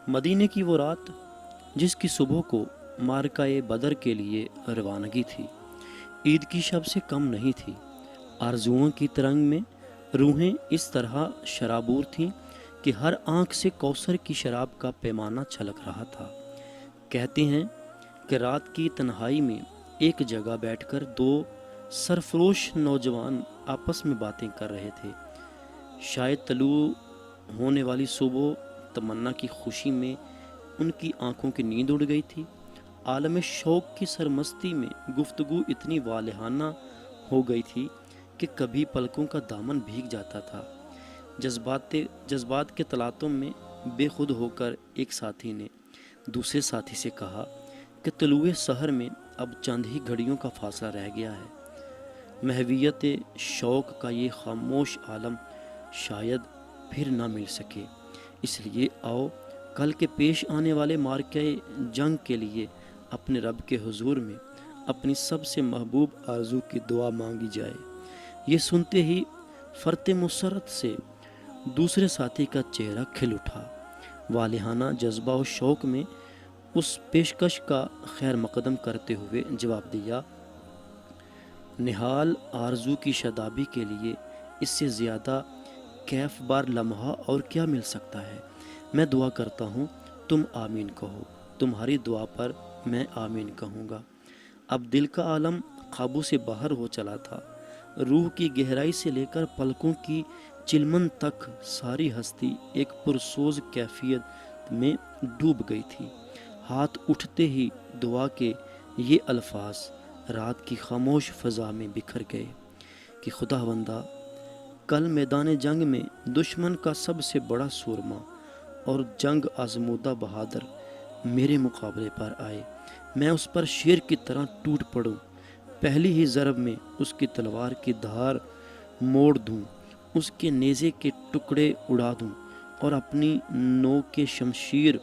مدینے کی وہ رات جس کی صبح کو مارکہ بدر کے لیے روانگی تھی، عید کی شب سے کم نہیں تھی۔ آرزوؤں کی ترنگ میں روحیں اس طرح شرابور تھیں کہ ہر آنکھ سے کوثر کی شراب کا پیمانہ چھلک رہا تھا۔ کہتے ہیں کہ رات کی تنہائی میں ایک جگہ بیٹھ کر دو سرفروش نوجوان آپس میں باتیں کر رہے تھے۔ شاید طلوع ہونے والی صبح تمنا کی خوشی میں ان کی آنکھوں کی نیند اڑ گئی تھی۔ عالم شوق کی سرمستی میں گفتگو اتنی والہانہ ہو گئی تھی کہ کبھی پلکوں کا دامن بھیگ جاتا تھا۔ جذبات کے تلاطم میں بے خود ہو کر ایک ساتھی نے دوسرے ساتھی سے کہا کہ طلوع سحر میں اب چند ہی گھڑیوں کا فاصلہ رہ گیا ہے۔ محویت شوق کا یہ خاموش عالم شاید پھر نہ مل سکے، اس لیے آؤ کل کے پیش آنے والے مارکہ جنگ کے لیے اپنے رب کے حضور میں اپنی سب سے محبوب آرزو کی دعا مانگی جائے۔ یہ سنتے ہی فرط مسرت سے دوسرے ساتھی کا چہرہ کھل اٹھا۔ والہانہ جذبہ و شوق میں اس پیشکش کا خیر مقدم کرتے ہوئے جواب دیا، نہال آرزو کی شادابی کے لیے اس سے زیادہ کیف بار لمحہ اور کیا مل سکتا ہے۔ میں دعا کرتا ہوں، تم آمین کہو، تمہاری دعا پر میں آمین کہوں گا۔ اب دل کا عالم قابو سے باہر ہو چلا تھا۔ روح کی گہرائی سے لے کر پلکوں کی چلمن تک ساری ہستی ایک پرسوز کیفیت میں ڈوب گئی تھی۔ ہاتھ اٹھتے ہی دعا کے یہ الفاظ رات کی خاموش فضا میں بکھر گئے کہ خداوندہ، کل میدان جنگ میں دشمن کا سب سے بڑا سورما اور جنگ آزمودہ بہادر میرے مقابلے پر آئے، میں اس پر شیر کی طرح ٹوٹ پڑوں، پہلی ہی ضرب میں اس کی تلوار کی دھار موڑ دوں، اس کے نیزے کے ٹکڑے اڑا دوں اور اپنی نوک کے شمشیر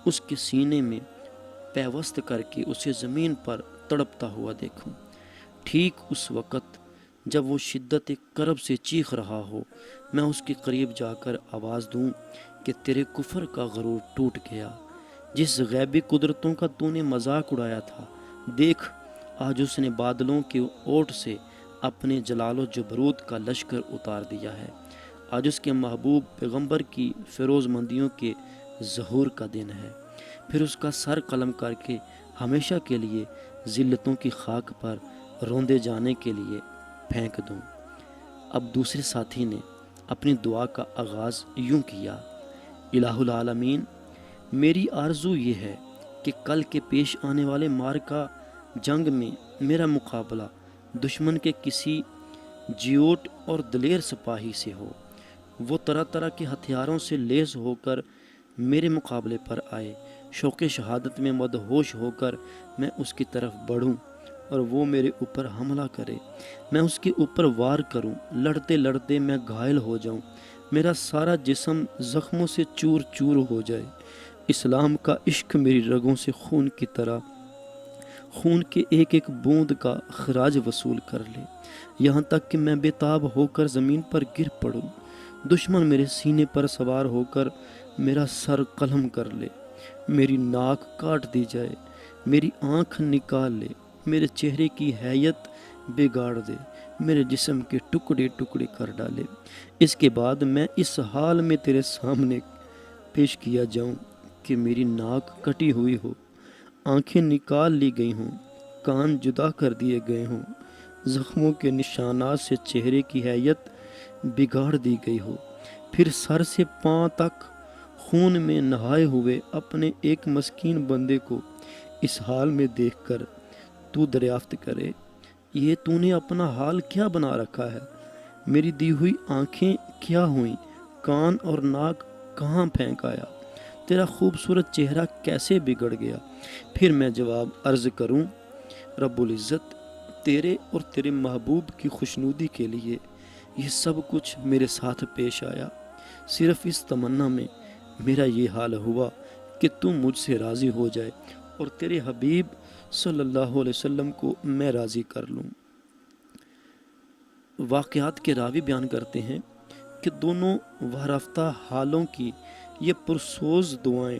اس کے سینے میں پیوست کر کے اسے زمین پر تڑپتا ہوا دیکھوں۔ ٹھیک اس وقت جب وہ شدت کرب سے چیخ رہا ہو، میں اس کے قریب جا کر آواز دوں کہ تیرے کفر کا غرور ٹوٹ گیا، جس غیبی قدرتوں کا تو نے مذاق اڑایا تھا، دیکھ آج اس نے بادلوں کے اوٹ سے اپنے جلال و جبروت کا لشکر اتار دیا ہے۔ آج اس کے محبوب پیغمبر کی فیروز مندیوں کے ظہور کا دن ہے۔ پھر اس کا سر قلم کر کے ہمیشہ کے لیے ذلتوں کی خاک پر روندے جانے کے لیے پھینک دوں۔ اب دوسرے ساتھی نے اپنی دعا کا آغاز یوں کیا، الہ العالمین، میری آرزو یہ ہے کہ کل کے پیش آنے والے مارکہ جنگ میں میرا مقابلہ دشمن کے کسی جیوٹ اور دلیر سپاہی سے ہو۔ وہ طرح طرح کے ہتھیاروں سے لیس ہو کر میرے مقابلے پر آئے، شوق شہادت میں مدہوش ہو کر میں اس کی طرف بڑھوں اور وہ میرے اوپر حملہ کرے، میں اس کے اوپر وار کروں، لڑتے لڑتے میں گھائل ہو جاؤں، میرا سارا جسم زخموں سے چور چور ہو جائے، اسلام کا عشق میری رگوں سے خون کی طرح خون کے ایک ایک بوند کا خراج وصول کر لے، یہاں تک کہ میں بے تاب ہو کر زمین پر گر پڑوں، دشمن میرے سینے پر سوار ہو کر میرا سر قلم کر لے، میری ناک کاٹ دی جائے، میری آنکھ نکال لے، میرے چہرے کی حیت بگاڑ دے، میرے جسم کے ٹکڑے ٹکڑے کر ڈالے، اس کے بعد میں اس حال میں تیرے سامنے پیش کیا جاؤں کہ میری ناک کٹی ہوئی ہو، آنکھیں نکال لی گئی ہوں، کان جدا کر دیے گئے ہوں، زخموں کے نشانات سے چہرے کی حیت بگاڑ دی گئی ہو، پھر سر سے پاؤں تک خون میں نہائے ہوئے اپنے ایک مسکین بندے کو اس حال میں دیکھ کر تو دریافت کرے، یہ تو نے اپنا حال کیا بنا رکھا ہے، میری دی ہوئی آنکھیں کیا ہوئیں، کان اور ناک کہاں پھینک آیا، تیرا خوبصورت چہرہ کیسے بگڑ گیا۔ پھر میں جواب عرض کروں، رب العزت، تیرے اور تیرے محبوب کی خوشنودی کے لیے یہ سب کچھ میرے ساتھ پیش آیا، صرف اس تمنا میں میرا یہ حال ہوا کہ تم مجھ سے راضی ہو جائے اور تیرے حبیب صلی اللہ علیہ وسلم کو میں راضی کر لوں۔ واقعات کے راوی بیان کرتے ہیں کہ دونوں وارفتہ حالوں کی یہ پرسوز دعائیں